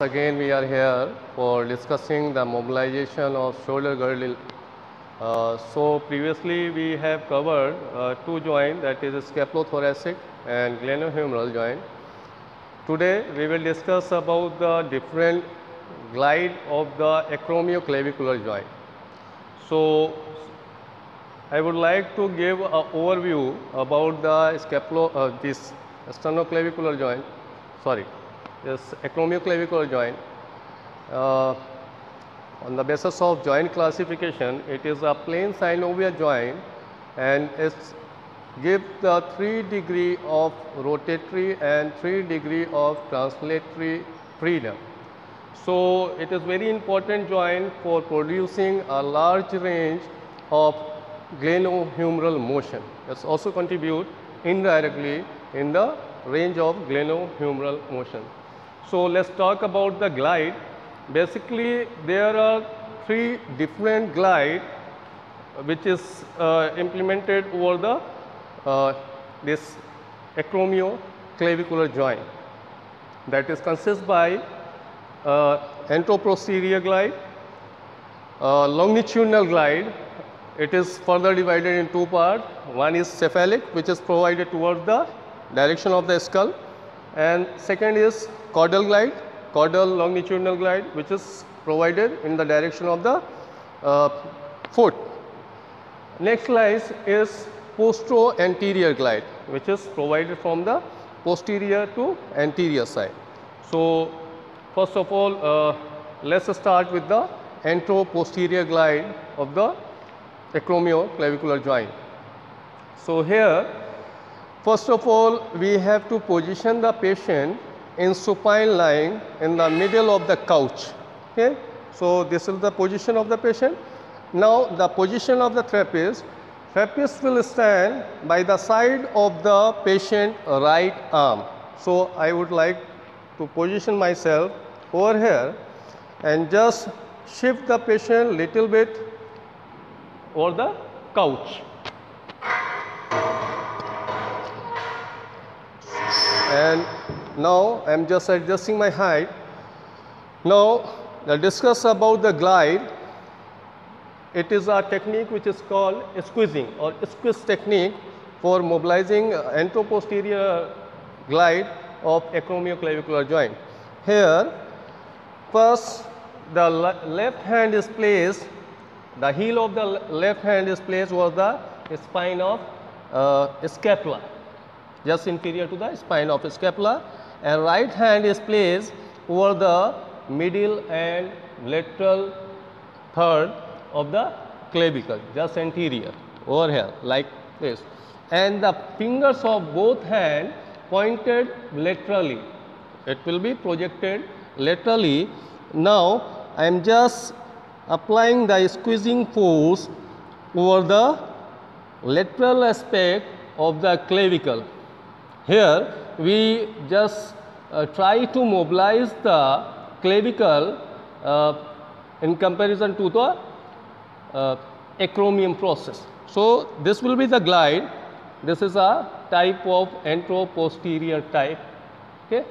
Again, we are here for discussing the mobilization of shoulder girdle. So previously we have covered two joints, that is scapulothoracic and glenohumeral joint. Today we will discuss about the different glide of the acromioclavicular joint. So I would like to give an overview about the this sternoclavicular joint. This acromioclavicular joint. On the basis of joint classification, it is a plain synovial joint and it gives the 3 degree of rotatory and 3 degree of translatory freedom. So it is very important joint for producing a large range of glenohumeral motion. It also contribute indirectly in the range of glenohumeral motion. So let's talk about the glide. Basically, there are 3 different glide which is implemented over the this acromioclavicular joint. That is consists by anteroposterior glide, longitudinal glide. It is further divided in 2 parts. One is cephalic, which is provided towards the direction of the skull, and second is caudal glide, caudal longitudinal glide, which is provided in the direction of the foot. Next slide is postero-anterior glide, which is provided from the posterior to anterior side. So first of all, let's start with the anteroposterior glide of the acromioclavicular joint. So here, first of all, we have to position the patient in supine lying in the middle of the couch. Okay? So this is the position of the patient. Now the position of the therapist will stand by the side of the patient right arm. So I would like to position myself over here and just shift the patient little bit over the couch. And now I am just adjusting my height. Now let's discuss about the glide. It is a technique which is called squeezing or squeeze technique for mobilizing anteroposterior glide of acromioclavicular joint. Here, first the left hand is placed, the heel of the left hand is placed over the spine of scapula, just inferior to the spine of scapula, and right hand is placed over the middle and lateral third of the clavicle, just anterior over here like this, and the fingers of both hands pointed laterally. It will be projected laterally. Now I am just applying the squeezing force over the lateral aspect of the clavicle. Here we just try to mobilize the clavicle in comparison to the acromion process. So this will be the glide. This is a type of anteroposterior type. Okay.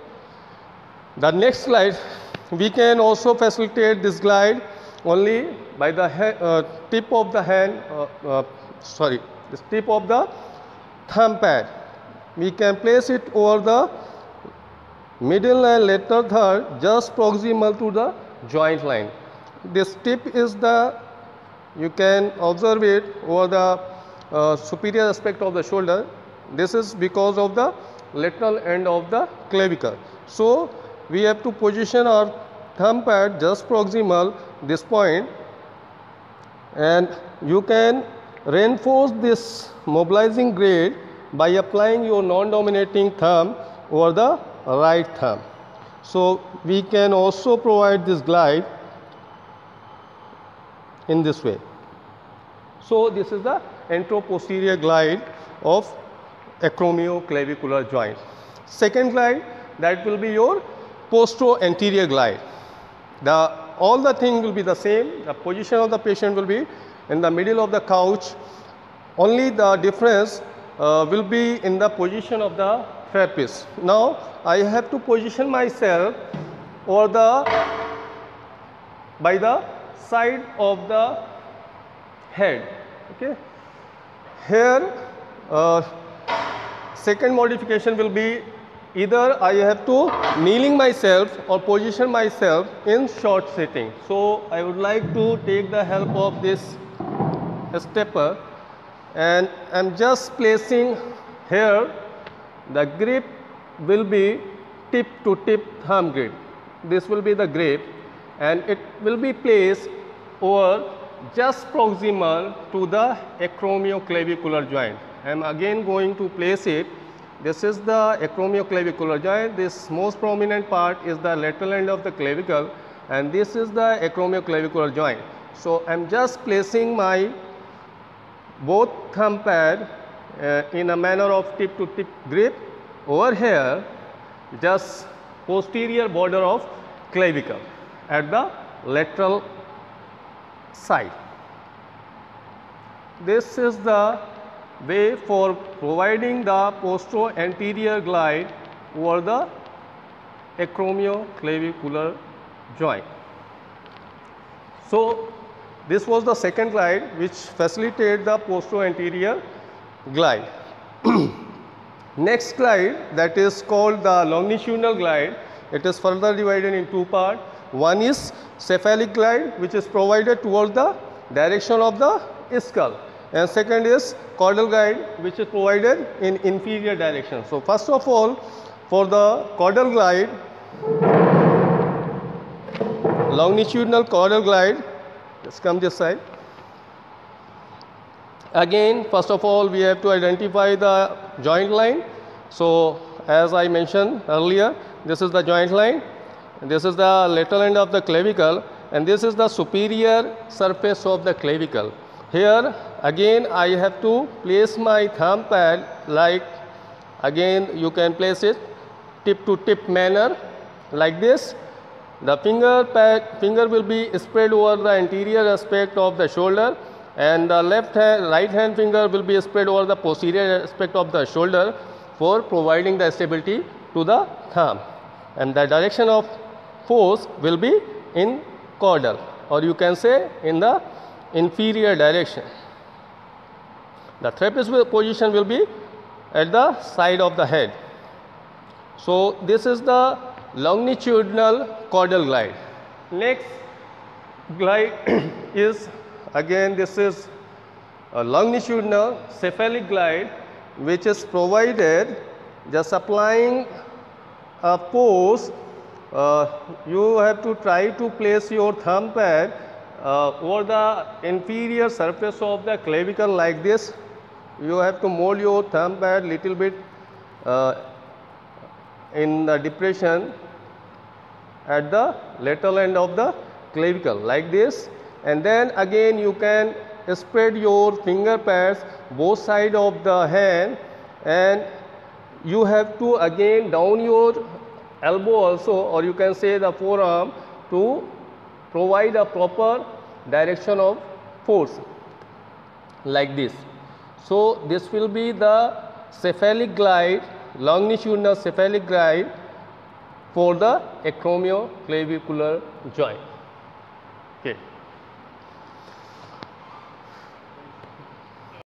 The next slide, we can also facilitate this glide only by the tip of the hand, this tip of the thumb pad. We can place it over the middle and lateral third, just proximal to the joint line. This tip is you can observe it over the superior aspect of the shoulder. This is because of the lateral end of the clavicle. So we have to position our thumb pad just proximal this point, and you can reinforce this mobilizing grade by applying your non-dominating thumb over the right thumb. So we can also provide this glide in this way. So this is the anteroposterior glide of acromioclavicular joint. Second glide, that will be your postero-anterior glide. All the thing will be the same. The position of the patient will be in the middle of the couch. Only the difference will be in the position of the therapist. Now I have to position myself over by the side of the head. Okay. Here second modification will be either I have to kneeling myself or position myself in short sitting. So I would like to take the help of this stepper, and I am just placing here. The grip will be tip to tip thumb grip. This will be the grip, and it will be placed over just proximal to the acromioclavicular joint. I am again going to place it. This is the acromioclavicular joint. This most prominent part is the lateral end of the clavicle, and this is the acromioclavicular joint. So I am just placing my both thumb pad in a manner of tip to tip grip over here, just posterior border of clavicle at the lateral side. This is the way for providing the postero-anterior glide over the acromioclavicular joint. So this was the second glide which facilitated the postero-anterior glide. Next glide, that is called the longitudinal glide. It is further divided in two parts. One is cephalic glide, which is provided towards the direction of the skull, and second is caudal glide, which is provided in inferior direction. So first of all, for the caudal glide, longitudinal caudal glide, let's come this side. Again, first of all, we have to identify the joint line. So as I mentioned earlier, this is the joint line, this is the lateral end of the clavicle, and this is the superior surface of the clavicle. Here again I have to place my thumb pad, like again you can place it tip to tip manner like this. The finger will be spread over the anterior aspect of the shoulder, and the right hand finger will be spread over the posterior aspect of the shoulder for providing the stability to the thumb, and the direction of force will be in caudal, or you can say in the inferior direction. The trapezius position will be at the side of the head. So this is the longitudinal caudal glide. Next glide is, again this is a longitudinal cephalic glide, which is provided just applying a force. You have to try to place your thumb pad over the inferior surface of the clavicle like this. You have to mold your thumb pad little bit in the depression at the lateral end of the clavicle like this, and then again you can spread your finger pads both sides of the hand, and you have to again down your elbow also, or you can say the forearm, to provide a proper direction of force like this. So this will be the cephalic glide, longitudinal cephalic glide for the acromioclavicular joint. Okay.